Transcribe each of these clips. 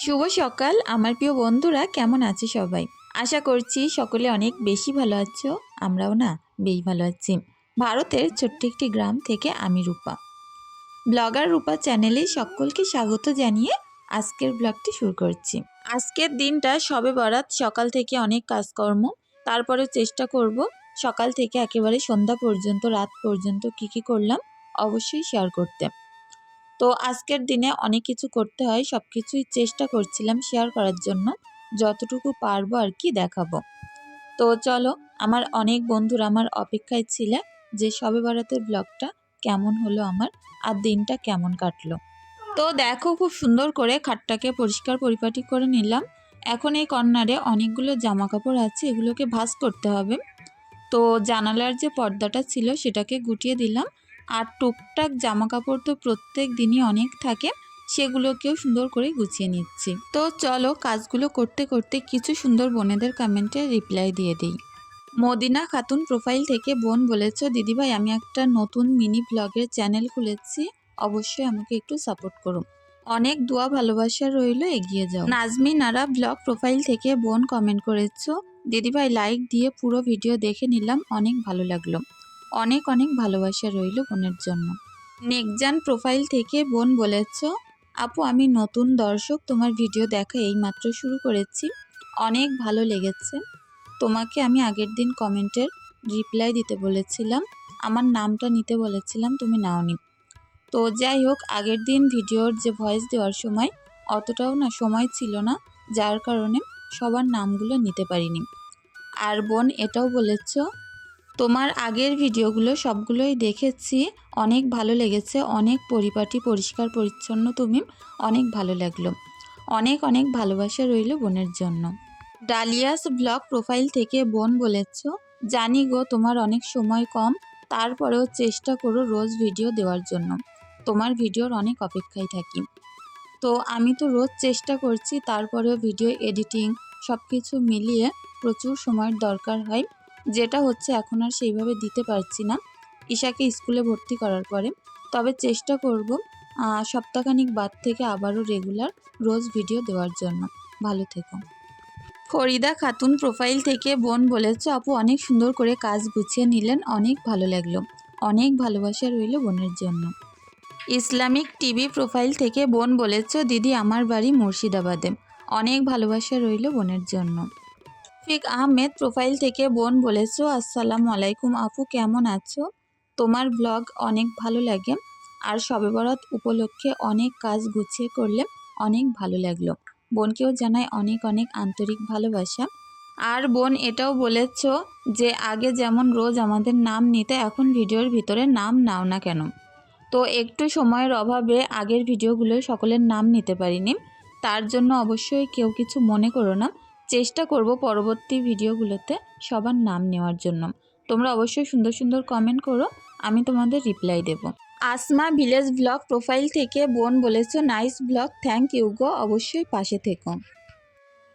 শুভ সকাল আমার প্রিয় বন্ধুরা, কেমন আছে সবাই? আশা করছি সকলে অনেক বেশি ভালো আছো। আমরাও না বেশ ভালো আছি। ভারতের ছোট্ট একটি গ্রাম থেকে আমি রূপা, ব্লগার রূপা চ্যানেলে সকলকে স্বাগত জানিয়ে আজকের ব্লগটি শুরু করছি। আজকের দিনটা সবে বরাত, সকাল থেকে অনেক কাজকর্ম, তারপরে চেষ্টা করব সকাল থেকে একেবারে সন্ধ্যা পর্যন্ত, রাত পর্যন্ত কি করলাম অবশ্যই শেয়ার করতে। তো আজকের দিনে অনেক কিছু করতে হয়, সব কিছুই চেষ্টা করছিলাম শেয়ার করার জন্য, যতটুকু পারবো আর কি দেখাবো। তো চলো, আমার অনেক বন্ধুরা আমার অপেক্ষায় ছিলে যে শবে বরাতের ব্লগটা কেমন হলো আমার, আর দিনটা কেমন কাটলো। তো দেখো, খুব সুন্দর করে খাটটাকে পরিষ্কার পরিপাটি করে নিলাম। এখন এই কর্নারে অনেকগুলো জামা কাপড় আছে, এগুলোকে ভাঁজ করতে হবে। তো জানালার যে পর্দাটা ছিল সেটাকে গুটিয়ে দিলাম। আর টুকটাক জামা কাপড় তো প্রত্যেক দিনই অনেক থাকে, সেগুলোকেও সুন্দর করে গুছিয়ে নিচ্ছি। তো চলো, কাজগুলো করতে করতে কিছু সুন্দর বোনেদের কমেন্টে রিপ্লাই দিয়ে দিই। মদিনা খাতুন প্রোফাইল থেকে বোন বলেছ, দিদিভাই আমি একটা নতুন মিনি ব্লগের চ্যানেল খুলেছি, অবশ্যই আমাকে একটু সাপোর্ট করুন। অনেক দোয়া ভালোবাসা রইল, এগিয়ে যাও। নাজমি নারা ব্লগ প্রোফাইল থেকে বোন কমেন্ট করেছো, দিদিভাই লাইক দিয়ে পুরো ভিডিও দেখে নিলাম, অনেক ভালো লাগলো। অনেক অনেক ভালোবাসা রইল বোনের জন্য। নেকজান প্রোফাইল থেকে বোন বলেছ, আপু আমি নতুন দর্শক, তোমার ভিডিও দেখা এইমাত্র শুরু করেছি, অনেক ভালো লেগেছে। তোমাকে আমি আগের দিন কমেন্টের রিপ্লাই দিতে বলেছিলাম, আমার নামটা নিতে বলেছিলাম, তুমি নাওনি। তো যাই হোক, আগের দিন ভিডিওর যে ভয়েস দেওয়ার সময় অতটাও না সময় ছিল না, যার কারণে সবার নামগুলো নিতে পারিনি। আর বোন এটাও বলেছ, তোমার আগের ভিডিওগুলো সবগুলোই দেখেছি, অনেক ভালো লেগেছে, অনেক পরিপাটি পরিষ্কার পরিচ্ছন্ন তুমি, অনেক ভালো লাগলো। অনেক অনেক ভালোবাসা রইল বোনের জন্য। ডালিয়াস ব্লগ প্রোফাইল থেকে বোন বলেছ, জানি গো তোমার অনেক সময় কম, তারপরেও চেষ্টা করো রোজ ভিডিও দেওয়ার জন্য, তোমার ভিডিওর অনেক অপেক্ষায় থাকি। তো আমি তো রোজ চেষ্টা করছি, তারপরেও ভিডিও এডিটিং সব কিছু মিলিয়ে প্রচুর সময়ের দরকার হয়, যেটা হচ্ছে এখন আর সেইভাবে দিতে পারছি না ঈশাকে স্কুলে ভর্তি করার পরে। তবে চেষ্টা করব সপ্তাহখানিক বাদ থেকে আবারও রেগুলার রোজ ভিডিও দেওয়ার জন্য। ভালো থেকো। ফরিদা খাতুন প্রোফাইল থেকে বোন বলেছ, আপু অনেক সুন্দর করে কাজ গুছিয়ে নিলেন, অনেক ভালো লাগলো। অনেক ভালোবাসা রইল বোনের জন্য। ইসলামিক টিভি প্রোফাইল থেকে বোন বলেছ, দিদি আমার বাড়ি মুর্শিদাবাদে, অনেক ভালোবাসা রইল বোনের জন্য। ফিক আহমেদ প্রোফাইল থেকে বোন বলেছ, আসসালামু আলাইকুম আপু, কেমন আছো? তোমার ব্লগ অনেক ভালো লাগে, আর শবে বরাত উপলক্ষে অনেক কাজ গুছিয়ে করলে অনেক ভালো লাগলো। বোনকেও জানাই অনেক অনেক আন্তরিক ভালোবাসা। আর বোন এটাও বলেছ যে আগে যেমন রোজ আমাদের নাম নিতে, এখন ভিডিওর ভিতরে নাম নাও না কেন? তো একটু সময়ের অভাবে আগের ভিডিওগুলো সকলের নাম নিতে পারিনি, তার জন্য অবশ্যই কেউ কিছু মনে করো না। চেষ্টা করব পরবর্তী ভিডিওগুলোতে সবার নাম নেওয়ার জন্য। তোমরা অবশ্যই সুন্দর সুন্দর কমেন্ট করো, আমি তোমাদের রিপ্লাই দেব। আসমা ভিলেজ ব্লগ প্রোফাইল থেকে বোন বলেছো, নাইস ব্লগ, থ্যাংক ইউ গো, অবশ্যই পাশে থেকো।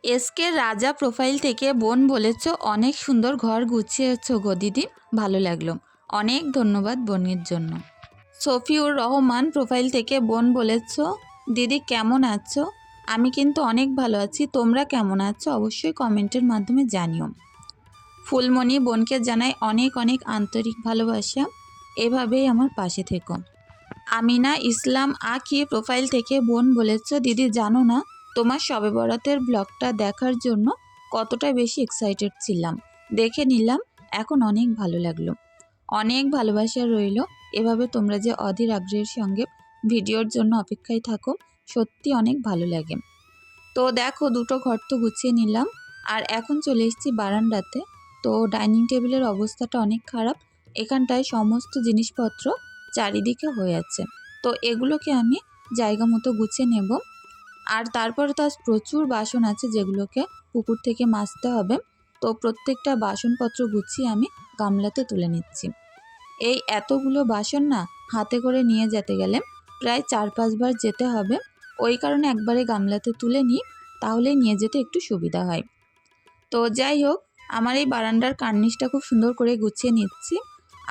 এসকে রাজা প্রোফাইল থেকে বোন বলেছো, অনেক সুন্দর ঘর গুছিয়েছো গো দিদি, ভালো লাগলো। অনেক ধন্যবাদ বোনের জন্য। সফিউর রহমান প্রোফাইল থেকে বোন বলেছ, দিদি কেমন আছো? আমি কিন্তু অনেক ভালো আছি, তোমরা কেমন আছো অবশ্যই কমেন্টের মাধ্যমে জানিও। ফুলমণি বোনকে জানাই অনেক অনেক আন্তরিক ভালোবাসা, এভাবেই আমার পাশে থেকো। আমিনা ইসলাম আখি প্রোফাইল থেকে বোন বলেছ, দিদি জানো না তোমার শবে বরাতের ব্লগটা দেখার জন্য কতটা বেশি এক্সাইটেড ছিলাম, দেখে নিলাম, এখন অনেক ভালো লাগলো। অনেক ভালোবাসা রইল, এভাবে তোমরা যে অধীর আগ্রহের সঙ্গে ভিডিওর জন্য অপেক্ষায় থাকো, সত্যি অনেক ভালো লাগে। তো দেখো, দুটো ঘর তো গুছিয়ে নিলাম, আর এখন চলে এসেছি বারান্দাতে। তো ডাইনিং টেবিলের অবস্থাটা অনেক খারাপ, এখানটায় সমস্ত জিনিসপত্র চারিদিকে হয়ে আছে। তো এগুলোকে আমি জায়গা মতো গুছিয়ে নেব। আর তারপরে তো আজ প্রচুর বাসন আছে যেগুলোকে পুকুর থেকে মাজতে হবে। তো প্রত্যেকটা বাসনপত্র গুছিয়ে আমি গামলাতে তুলে নিচ্ছি। এই এতগুলো বাসন না হাতে করে নিয়ে যেতে গেলে প্রায় 4-5 বার যেতে হবে, ওই কারণে একবারে গামলাতে তুলে নিই, তাহলেই নিয়ে যেতে একটু সুবিধা হয়। তো যাই হোক, আমার এই বারান্দার কার্নিশটা খুব সুন্দর করে গুছিয়ে নিচ্ছি।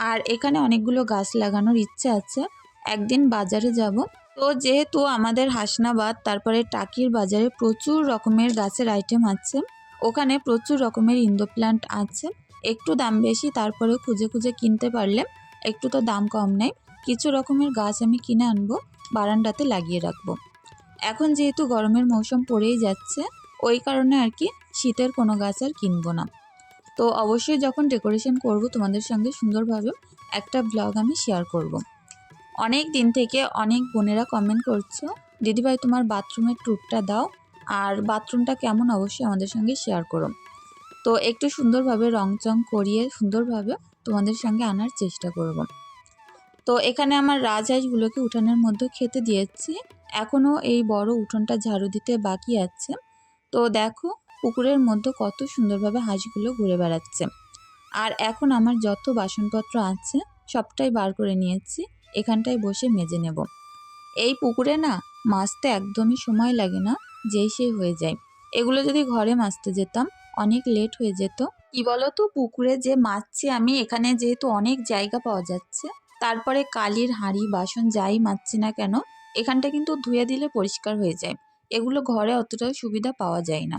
আর এখানে অনেকগুলো গাছ লাগানোর ইচ্ছে আছে, একদিন বাজারে যাব, তো যেহেতু আমাদের হাসনাবাদ তারপরে টাকির বাজারে প্রচুর রকমের গাছের আইটেম আছে, ওখানে প্রচুর রকমের ইনডোর প্ল্যান্ট আছে। একটু দাম বেশি, তারপরেও খুঁজে খুঁজে কিনতে পারলে একটু তো দাম কম নেই। কিছু রকমের গাছ আমি কিনে আনবো, বারান্দাতে লাগিয়ে রাখবো। এখন যেহেতু গরমের মৌসুম পড়েই যাচ্ছে, ওই কারণে আর কি শীতের কোনো গাছ আর কিনবো না। তো অবশ্যই যখন ডেকোরেশন করব তোমাদের সঙ্গে সুন্দরভাবে একটা ব্লগ আমি শেয়ার করব। অনেক দিন থেকে অনেক বোনেরা কমেন্ট করছো, দিদিভাই তোমার বাথরুমের ট্যুরটা দাও, আর বাথরুমটা কেমন অবশ্যই আমাদের সঙ্গে শেয়ার করো। তো একটু সুন্দরভাবে রং চং করিয়ে সুন্দরভাবে তোমাদের সঙ্গে আনার চেষ্টা করব। তো এখানে আমার রাজহাঁসগুলোকে উঠানের মধ্যে খেতে দিয়েছি, এখনও এই বড় উঠোনটা ঝাড়ু দিতে বাকি আছে। তো দেখো পুকুরের মধ্যে কত সুন্দরভাবে হাঁসগুলো ঘুরে বেড়াচ্ছে। আর এখন আমার যত বাসনপত্র আছে সবটাই বার করে নিয়েছি, এখানটায় বসে মেজে নেব। এই পুকুরে না মাজতে একদমই সময় লাগে না, যেই সেই হয়ে যায়। এগুলো যদি ঘরে মাজতে যেতাম অনেক লেট হয়ে যেত। কি বলতো, পুকুরে যে মাজছি আমি, এখানে যেহেতু অনেক জায়গা পাওয়া যাচ্ছে, তারপরে কালির হাঁড়ি বাসন যাই মাজছি না কেন এখানটা কিন্তু ধুয়ে দিলে পরিষ্কার হয়ে যায়। এগুলো ঘরে অতটাও সুবিধা পাওয়া যায় না।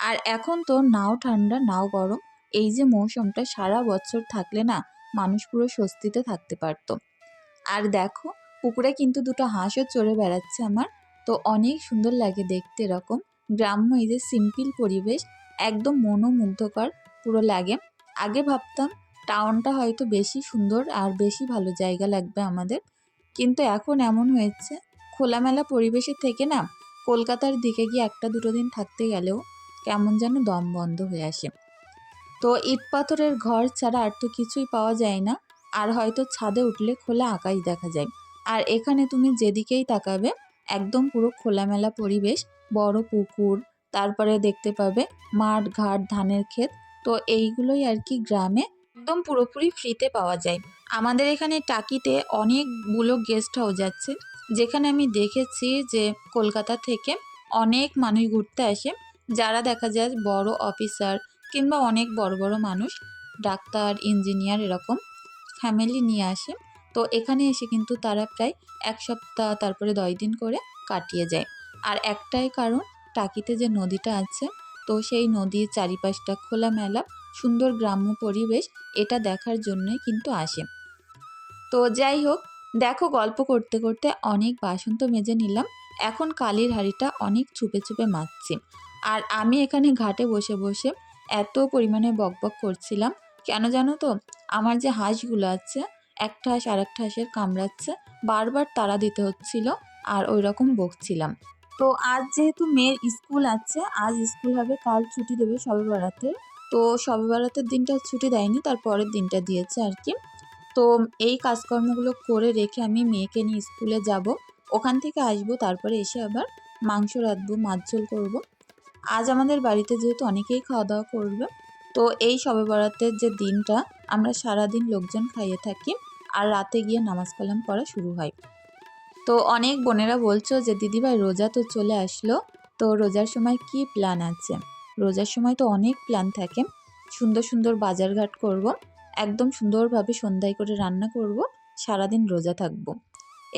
আর এখন তো নাও ঠান্ডা নাও গরম, এই যে মৌসুমটা সারা বছর থাকলে না মানুষ পুরো স্বস্তিতে থাকতে পারতো। আর দেখো পুকুরে কিন্তু দুটো হাঁসও চড়ে বেড়াচ্ছে আমার। তো অনেক সুন্দর লাগে দেখতে, এরকম গ্রাম্য এই যে সিম্পল পরিবেশ একদম মনোমুগ্ধকর পুরো লাগে। আগে ভাবতাম টাউনটা হয়তো বেশি সুন্দর আর বেশি ভালো জায়গা লাগবে আমাদের, কিন্তু এখন এমন হয়েছে খোলামেলা পরিবেশের থেকে না কলকাতার দিকে গিয়ে একটা দুটো দিন থাকতে গেলেও কেমন যেন দম বন্ধ হয়ে আসে। তো ইট পাথরের ঘর ছাড়া আর তো কিছুই পাওয়া যায় না। আর হয়তো ছাদে উঠলে খোলা আকাশ দেখা যায়। আর এখানে তুমি যেদিকেই তাকাবে একদম পুরো খোলামেলা পরিবেশ, বড় পুকুর, তারপরে দেখতে পাবে মাঠ ঘাট ধানের ক্ষেত। তো এইগুলোই আর কি গ্রামে একদম পুরোপুরি ফ্রিতে পাওয়া যায়। আমাদের এখানে টাকিতে অনেকগুলো গেস্ট হাউস আছে, যেখানে আমি দেখেছি যে কলকাতা থেকে অনেক মানুষ ঘুরতে আসে, যারা দেখা যায় বড় অফিসার কিংবা অনেক বড় বড় মানুষ, ডাক্তার ইঞ্জিনিয়ার এরকম ফ্যামিলি নিয়ে আসে। তো এখানে এসে কিন্তু তারা প্রায় 1 সপ্তাহ তারপরে 10 দিন করে কাটিয়ে যায়। আর একটাই কারণ, টাকিতে যে নদীটা আছে, তো সেই নদীর চারিপাশটা খোলামেলা সুন্দর গ্রাম্য পরিবেশ, এটা দেখার জন্যই কিন্তু আসে। তো যাই হোক, দেখো গল্প করতে করতে অনেক বাসন তো মেজে নিলাম, এখন কালির হাঁড়িটা অনেক চুপে চুপে মাজছি। আর আমি এখানে ঘাটে বসে বসে এত পরিমাণে বকবক করছিলাম, কেন জানো তো, আমার যে হাঁসগুলো আছে একটা হাঁস আর একটা হাঁসের কামড়াচ্ছে, বারবার তাড়া দিতে হচ্ছিল আর ওই রকম বকছিলাম। তো আজ যেহেতু মেয়ের স্কুল আছে, আজ স্কুল হবে, কাল ছুটি দেবে শবে বরাতের। তো শবে বরাতের দিনটা ছুটি দেয়নি, তার পরের দিনটা দিয়েছে আর কি। তো এই কাজকর্মগুলো করে রেখে আমি মেয়েকে নিয়ে স্কুলে যাব, ওখান থেকে আসবো, তারপরে এসে আবার মাংস রাঁধবো, মাছ ঝোল করবো। আজ আমাদের বাড়িতে যেহেতু অনেকেই খাওয়া দাওয়া করবে, তো এই শবে বরাতের যে দিনটা আমরা সারাদিন লোকজন খাইয়ে থাকি, আর রাতে গিয়ে নামাজ কালাম পড়া শুরু হয়। তো অনেক বোনেরা বলছো যে দিদিভাই রোজা তো চলে আসলো, তো রোজার সময় কি প্ল্যান আছে? রোজার সময় তো অনেক প্ল্যান থাকে, সুন্দর সুন্দর বাজারঘাট করব, একদম সুন্দরভাবে সন্ধ্যায় করে রান্না করব, সারাদিন রোজা থাকবো।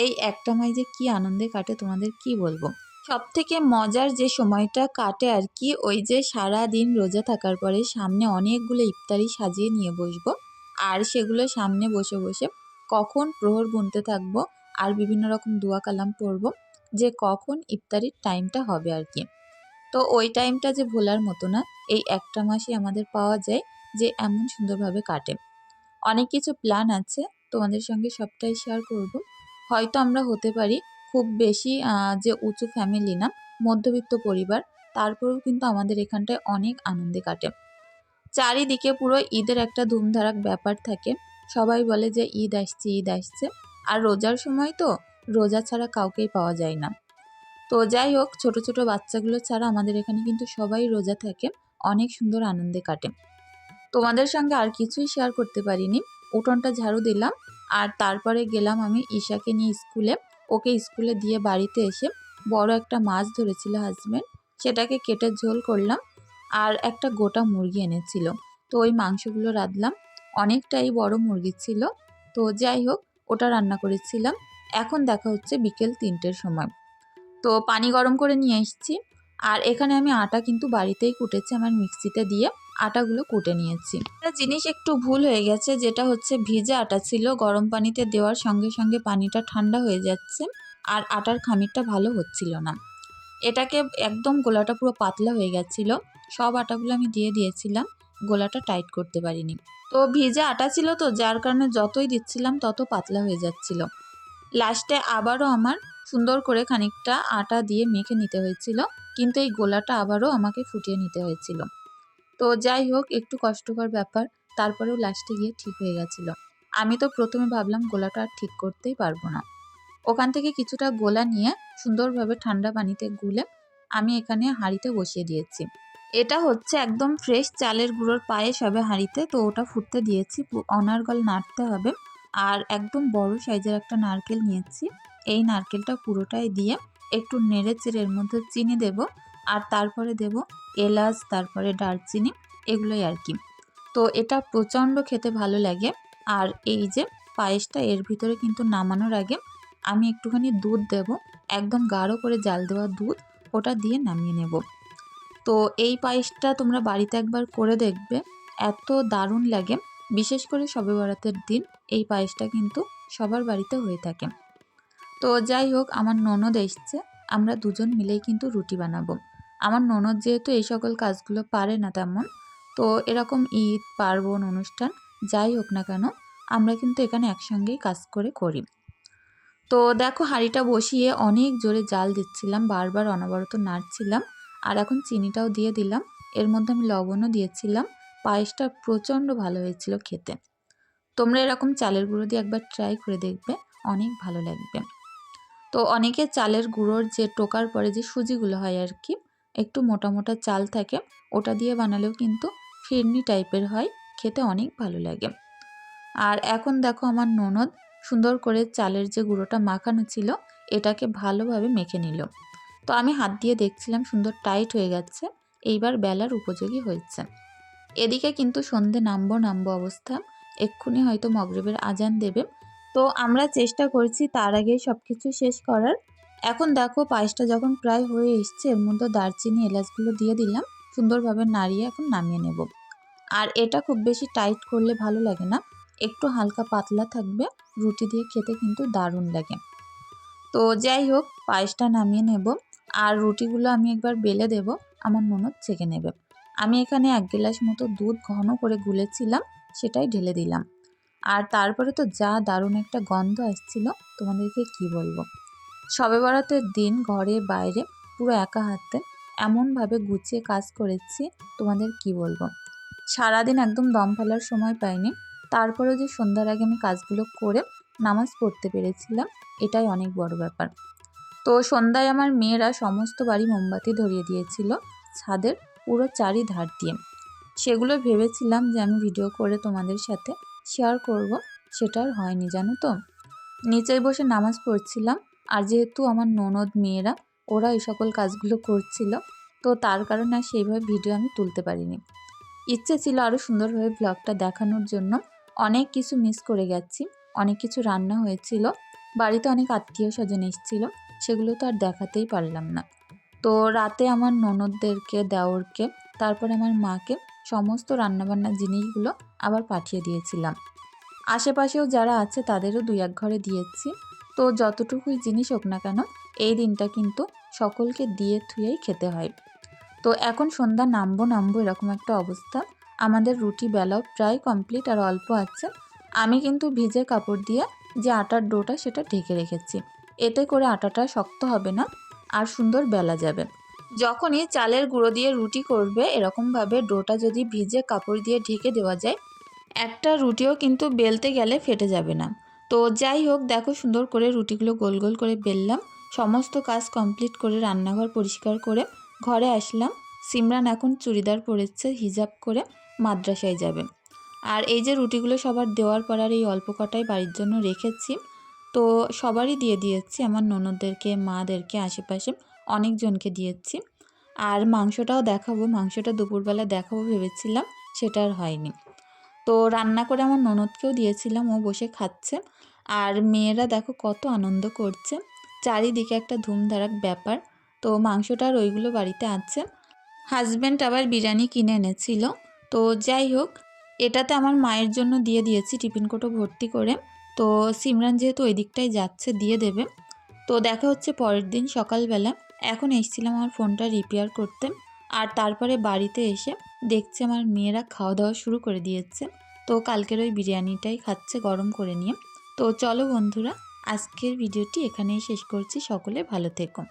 এই একটা মাস যে কি আনন্দে কাটে তোমাদের কি বলবো। সব থেকে মজার যে সময়টা কাটে আর কি, ওই যে সারা দিন রোজা থাকার পরে সামনে অনেকগুলো ইফতারি সাজিয়ে নিয়ে বসবো, আর সেগুলো সামনে বসে বসে কখন প্রহর গুনতে থাকবো, আর বিভিন্ন রকম দোয়া কালাম পড়বো, যে কখন ইফতারির টাইমটা হবে আর কি। তো ওই টাইমটা যে ভোলার মতো না, এই একটা মাসই আমাদের পাওয়া যায় যে এমন সুন্দরভাবে কাটে। অনেক কিছু প্ল্যান আছে, তোমাদের সঙ্গে সবটাই শেয়ার করব। হয়তো আমরা হতে পারি খুব বেশি যে উঁচু ফ্যামিলি না, মধ্যবিত্ত পরিবার, তারপরেও কিন্তু আমাদের এখানটায় অনেক আনন্দে কাটে। চারিদিকে পুরো ঈদের একটা ধুমধারাক ব্যাপার থাকে, সবাই বলে যে ঈদ আসছে ঈদ আসছে। আর রোজার সময় তো রোজা ছাড়া কাউকেই পাওয়া যায় না। তো যাই হোক, ছোট ছোট বাচ্চাগুলো ছাড়া আমাদের এখানে কিন্তু সবাই রোজা থাকে, অনেক সুন্দর আনন্দে কাটে। তোমাদের সঙ্গে আর কিছুই শেয়ার করতে পারিনি, উঠোনটা ঝাড়ু দিলাম, আর তারপরে গেলাম আমি ঈশাকে নিয়ে স্কুলে। ওকে স্কুলে দিয়ে বাড়িতে এসে বড় একটা মাছ ধরেছিল হাজব্যান্ড, সেটাকে কেটে ঝোল করলাম, আর একটা গোটা মুরগি এনেছিল, তো ওই মাংসগুলো রাঁধলাম। অনেকটাই বড় মুরগি ছিল, তো যাই হোক ওটা রান্না করেছিলাম। এখন দেখা হচ্ছে বিকেল 3টের সময়। তো পানি গরম করে নিয়ে এসেছি। আর এখানে আমি আটা কিন্তু বাড়িতেই কুটেছি, আমার মিক্সিতে দিয়ে আটাগুলো কুটে নিয়েছি। একটা জিনিস একটু ভুল হয়ে গেছে, যেটা হচ্ছে ভিজে আটা ছিল, গরম পানিতে দেওয়ার সঙ্গে সঙ্গে পানিটা ঠান্ডা হয়ে যাচ্ছে আর আটার খামিরটা ভালো হচ্ছিল না। এটাকে একদম গোলাটা পুরো পাতলা হয়ে গেছিলো। সব আটাগুলো আমি দিয়ে দিয়েছিলাম, গোলাটা টাইট করতে পারিনি। তো ভিজে আটা ছিল তো, যার কারণে যতই দিচ্ছিলাম তত পাতলা হয়ে যাচ্ছিল। লাস্টে আবারও আমার সুন্দর করে খানিকটা আটা দিয়ে মেখে নিতে হয়েছিল, কিন্তু এই গোলাটা আবারও আমাকে ফুটিয়ে নিতে হয়েছিল। তো যাই হোক, একটু কষ্টকর ব্যাপার, তারপরেও লাস্টে গিয়ে ঠিক হয়ে গেছিল। আমি তো প্রথমে ভাবলাম গোলাটা আর ঠিক করতেই পারবো না। ওখান থেকে কিছুটা গোলা নিয়ে সুন্দরভাবে ঠান্ডা পানিতে গুলে আমি এখানে হাঁড়িতে বসিয়ে দিয়েছি। এটা হচ্ছে একদম ফ্রেশ চালের গুঁড়োর পায়েস হবে হাঁড়িতে, তো ওটা ফুটতে দিয়েছি। অনার্গল নাড়তে হবে। আর একদম বড় সাইজের একটা নারকেল নিয়েছি, এই নারকেলটা পুরোটাই দিয়ে একটু নেড়ে চেড়ে এর মধ্যে চিনি দেব, আর তারপরে দেব এলাচ, তারপরে দারচিনি, এগুলোই আর কি। তো এটা প্রচণ্ড খেতে ভালো লাগে। আর এই যে পায়েসটা, এর ভিতরে কিন্তু নামানোর আগে আমি একটুখানি দুধ দেব, একদম গাঢ় করে জাল দেওয়া দুধ, ওটা দিয়ে নামিয়ে নেব। তো এই পায়েসটা তোমরা বাড়িতে একবার করে দেখবে, এত দারুণ লাগে। বিশেষ করে শবে বরাতের দিন এই পায়েসটা কিন্তু সবার বাড়িতে হয়ে থাকে। তো যাই হোক, আমার ননদ এসছে, আমরা দুজন মিলেই কিন্তু রুটি বানাবো। আমার ননদ যেহেতু এই সকল কাজগুলো পারে না তেমন, তো এরকম ঈদ, পার্বণ, অনুষ্ঠান যাই হোক না কেন, আমরা কিন্তু এখানে একসঙ্গেই কাজ করে করি। তো দেখো, হাঁড়িটা বসিয়ে অনেক জোরে জাল দিচ্ছিলাম, বারবার অনবরত নাড়ছিলাম। আর এখন চিনিটাও দিয়ে দিলাম, এর মধ্যে আমি লবণও দিয়েছিলাম। পায়েসটা প্রচণ্ড ভালো হয়েছিল খেতে। তোমরা এরকম চালের গুঁড়ো দিয়ে একবার ট্রাই করে দেখবে, অনেক ভালো লাগবে। তো অনেকে চালের গুঁড়োর যে টোকার পরে যে সুজিগুলো হয় আর কি, একটু মোটা মোটা চাল থাকে, ওটা দিয়ে বানালেও কিন্তু ফিরনি টাইপের হয়, খেতে অনেক ভালো লাগে। আর এখন দেখো, আমার ননদ সুন্দর করে চালের যে গুঁড়োটা মাখানো ছিল এটাকে ভালোভাবে মেখে নিল। তো আমি হাত দিয়ে দেখছিলাম, সুন্দর টাইট হয়ে গেছে, এইবার বেলার উপযোগী হয়েছে। এদিকে কিন্তু সন্ধে নামবো অবস্থা, এক্ষুনি হয়তো মাগরিবের আজান দেবে। তো আমরা চেষ্টা করছি তার আগেই সব কিছু শেষ করার। এখন দেখো, পায়েসটা যখন প্রায় হয়ে এসছে, এর মধ্যে দারচিনি, এলাচগুলো দিয়ে দিলাম, সুন্দরভাবে নাড়িয়ে এখন নামিয়ে নেব। আর এটা খুব বেশি টাইট করলে ভালো লাগে না, একটু হালকা পাতলা থাকবে, রুটি দিয়ে খেতে কিন্তু দারুণ লাগে। তো যাই হোক, পায়েসটা নামিয়ে নেব। আর রুটিগুলো আমি একবার বেলে দেব, আমার ননদ ছেঁকে নেবে। আমি এখানে 1 গ্লাস মতো দুধ ঘন করে গুলেছিলাম, সেটাই ঢেলে দিলাম। আর তারপরে তো যা দারুণ একটা গন্ধ আসছিল, তোমাদেরকে কি বলবো। শবে বরাতের দিন ঘরে বাইরে পুরো একা হাতে এমনভাবে গুছিয়ে কাজ করেছি, তোমাদের কি বলবো। সারাদিন একদম দম ফেলার সময় পাইনি, তারপরেও যে সন্ধ্যার আগে আমি কাজগুলো করে নামাজ পড়তে পেরেছিলাম, এটাই অনেক বড় ব্যাপার। তো সন্ধ্যায় আমার মেয়েরা সমস্ত বাড়ি মোমবাতি ধরিয়ে দিয়েছিল, ছাদের পুরো চারিধার দিয়ে। সেগুলো ভেবেছিলাম যে আমি ভিডিও করে তোমাদের সাথে শেয়ার করব, সেটা আর হয়নি, জানো তো। নিচেই বসে নামাজ পড়ছিলাম, আর যেহেতু আমার ননদ মেয়েরা ওরা এই সকল কাজগুলো করছিল, তো তার কারণে আর সেইভাবে ভিডিও আমি তুলতে পারিনি। ইচ্ছে ছিল আরও সুন্দরভাবে ব্লগটা দেখানোর জন্য, অনেক কিছু মিস করে গেছি, অনেক কিছু রান্না হয়েছিল, বাড়িতে অনেক আত্মীয় স্বজন এসেছিলো, সেগুলো তো আর দেখাতেই পারলাম না। তো রাতে আমার ননদদেরকে, দেওরকে, তারপরে আমার মাকে সমস্ত রান্নাবান্নার জিনিসগুলো আবার পাঠিয়ে দিয়েছিলাম। আশেপাশেও যারা আছে তাদেরও 2-1 ঘরে দিয়েছি। তো যতটুকুই জিনিস হোক না কেন, এই দিনটা কিন্তু সকলকে দিয়ে থুয়েই খেতে হয়। তো এখন সন্ধ্যা নামবো এরকম একটা অবস্থা। আমাদের রুটি বেলাও প্রায় কমপ্লিট, আর অল্প আছে। আমি কিন্তু ভিজে কাপড় দিয়ে যে আটার ডোটা সেটা ঢেকে রেখেছি, এতে করে আটাটা শক্ত হবে না আর সুন্দর বেলা যাবে। যখনই চালের গুঁড়ো দিয়ে রুটি করবে, এরকমভাবে ডোটা যদি ভিজে কাপড় দিয়ে ঢেকে দেওয়া যায়, একটা রুটিও কিন্তু বেলতে গেলে ফেটে যাবে না। তো যাই হোক, দেখো সুন্দর করে রুটিগুলো গোল গোল করে বেললাম। সমস্ত কাজ কমপ্লিট করে রান্নাঘর পরিষ্কার করে ঘরে আসলাম। সিমরান এখন চুড়িদার পরেছে, হিজাব করে মাদ্রাসায় যাবে। আর এই যে রুটিগুলো সবার দেওয়ার পর আর এই অল্প কটাই বাড়ির জন্য রেখেছি, তো সবারই দিয়ে দিয়েছি, আমার ননদদেরকে, মাদেরকে, আশেপাশে অনেকজনকে দিয়েছি। আর মাংসটাও দেখাবো, মাংসটা দুপুরবেলা দেখাবো ভেবেছিলাম, সেটা আর হয়নি। তো রান্না করে আমার ননদকেও দিয়েছিলাম, ও বসে খাচ্ছে। আর মেয়েরা দেখো কত আনন্দ করছে, চারিদিকে একটা ধুমধারাক ব্যাপার। তো মাংসটা আর ওইগুলো বাড়িতে আছে। হাজব্যান্ড আবার বিরিয়ানি কিনে এনেছিল। তো যাই হোক, এটাতে আমার মায়ের জন্য দিয়ে দিয়েছি টিফিন কোটো ভর্তি করে। তো সিমরান যেহেতু ওই দিকটাই যাচ্ছে, দিয়ে দেবে। তো দেখা হচ্ছে পরের দিন সকালবেলা। এখন এসেছিলাম আমার ফোনটা রিপেয়ার করতে, আর তারপরে বাড়িতে এসে দেখছি আমার মেয়েরা খাওয়া দাওয়া শুরু করে দিয়েছে। তো কালকের ওই বিরিয়ানিটাই খাচ্ছে গরম করে নিয়ে। তো চলো বন্ধুরা, আজকের ভিডিওটি এখানেই শেষ করছি। সকলে ভালো থেকো।